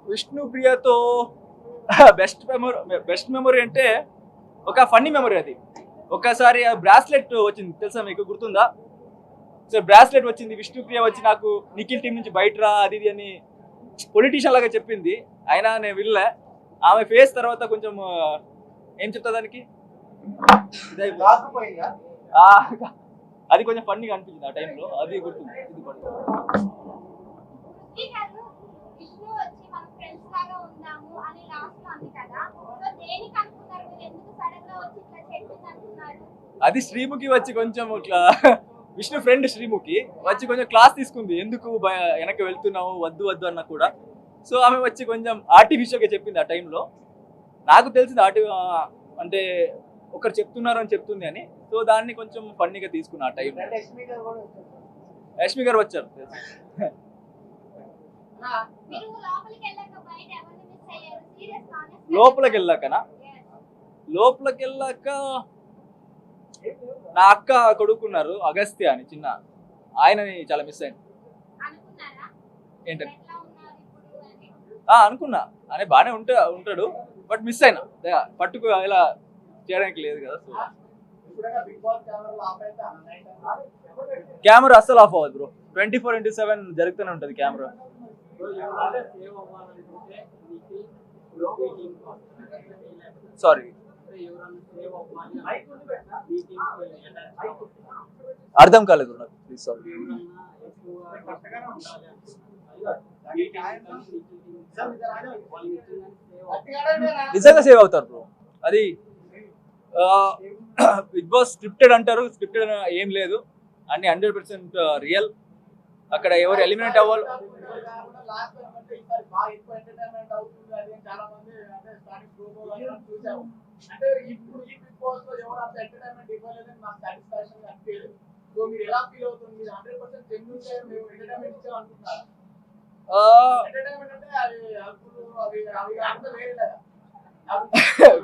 విష్ణుప్రియతో best memory అంటే ఒక funny memory అది. ఒకసారి బ్రాస్లెట్ వచ్చింది తెలుసా మీకు, గుర్తుందా? సో బ్రాస్లెట్ వచ్చింది, విష్ణుప్రియ వచ్చి నాకు నిఖిల్ టీం నుంచి బయట రా అది ఇది అని పొలిటీషియన్ లాగా చెప్పింది. అయినా నేను వెళ్ళే. ఆమె ఫేస్ తర్వాత కొంచెం ఏం చెప్తా దానికి, అది కొంచెం ఫన్నీగా అనిపించింది ఆ టైంలో, అది గుర్తుంది. ఇది అది శ్రీముఖి వచ్చి కొంచెం ఇట్లా విష్ణు ఫ్రెండ్ శ్రీముఖి వచ్చి కొంచెం క్లాస్ తీసుకుంది, ఎందుకు వెనక్కి వెళ్తున్నావు వద్దు వద్దు అన్న కూడా. సో ఆమె వచ్చి కొంచెం ఆర్టిఫిషియల్గా చెప్పింది ఆ టైంలో. నాకు తెలిసింది అంటే ఒకరు చెప్తున్నారు అని చెప్తుంది అని. సో దాన్ని కొంచెం ఫన్నీగా తీసుకున్నా ఆ టైంలో. యష్మి గారు వచ్చారు. లోపలికి వెళ్ళాక నా అక్క కొడుకున్నారు అగస్త్య అని, చిన్న ఆయనని చాలా మిస్ అయింది. ఏంటని అనుకున్నా, అనే బాగానే ఉంటాడు, బట్ మిస్ అయినా పట్టుకు ఇలా చేయడానికి లేదు కదా. సో కెమెరా అస్సలు ఆఫ్ అవ్వదు బ్రో, 24/7 జరుగుతూనే ఉంటుంది కెమెరా. సారీ, అర్థం కాలేదు నాకు, ప్లీజ్ సారీ. నిజంగా సేవ్ అవుతారు బ్రో. అది బిగ్ బాస్ స్క్రిప్టెడ్ అంటారు, స్క్రిప్టెడ్ ఏం లేదు, అన్ని 100% రియల్. అక్కడ ఎవరు ఎలిమినేట్ అవ్వాలి,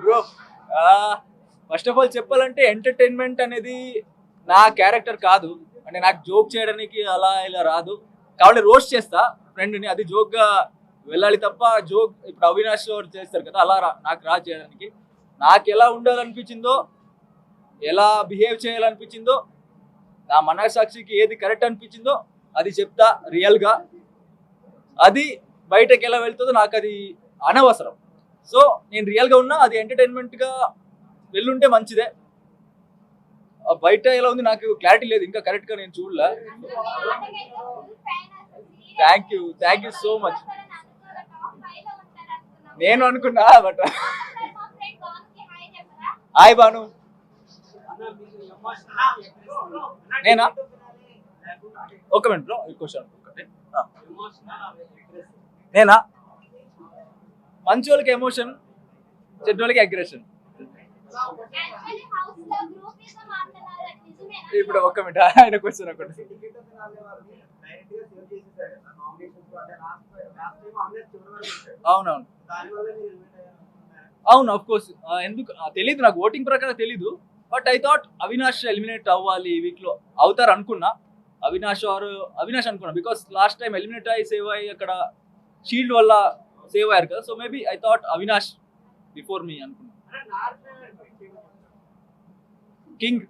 బ్రో ఫస్ట్ ఆఫ్ ఆల్ చెప్పాలంటే ఎంటర్టైన్మెంట్ అనేది నా క్యారెక్టర్ కాదు. అంటే నాకు జోక్ చేయడానికి అలా ఇలా రాదు, కాబట్టి రోస్ట్ చేస్తా ఫ్రెండ్ని, అది జోక్గా వెళ్ళాలి తప్ప జోక్ ఇప్పుడు అవినాష్ చేస్తారు కదా అలా నాకు రా చేయడానికి. నాకు ఎలా ఉండాలనిపించిందో, ఎలా బిహేవ్ చేయాలనిపించిందో, నా మనసాక్షికి ఏది కరెక్ట్ అనిపించిందో అది చెప్తా రియల్గా. అది బయటకు ఎలా వెళ్తుందో నాకు అది అనవసరం. సో నేను రియల్గా ఉన్నా, అది ఎంటర్టైన్మెంట్గా వెళ్ళుంటే మంచిదే. బయట ఎలా ఉంది నాకు క్లారిటీ లేదు, ఇంకా కరెక్ట్గా నేను చూడలే. Thank you so much. నేను అనుకున్నా, బట్ హాయ్ బాను. నేనా? ఒక మినిట్ బ్రో, క్వశ్చన్ నేనా? మంచి వాళ్ళకి ఎమోషన్, చెడ్డ వాళ్ళకి అగ్రెషన్. ఇప్పుడు ఒక్క మినిట్, ఆయన క్వశ్చన్ ఒకటి. అవునవును అవును, అఫ్ కోర్స్. ఎందుకు తెలీదు నాకు, ఓటింగ్ ప్రకారం తెలీదు, but I thought Avinash eliminate అవ్వాలి ఈ వీక్ లో, అవుతారు అనుకున్నా. అవినాష్ అనుకున్నా, బికాస్ లాస్ట్ టైం ఎలిమినేట్ అయ్యి సేవ్ అయ్యి అక్కడ షీల్డ్ వల్ల సేవ్ అయ్యారు కదా. So maybe I thought Avinash before me అనుకున్నా. కింగ్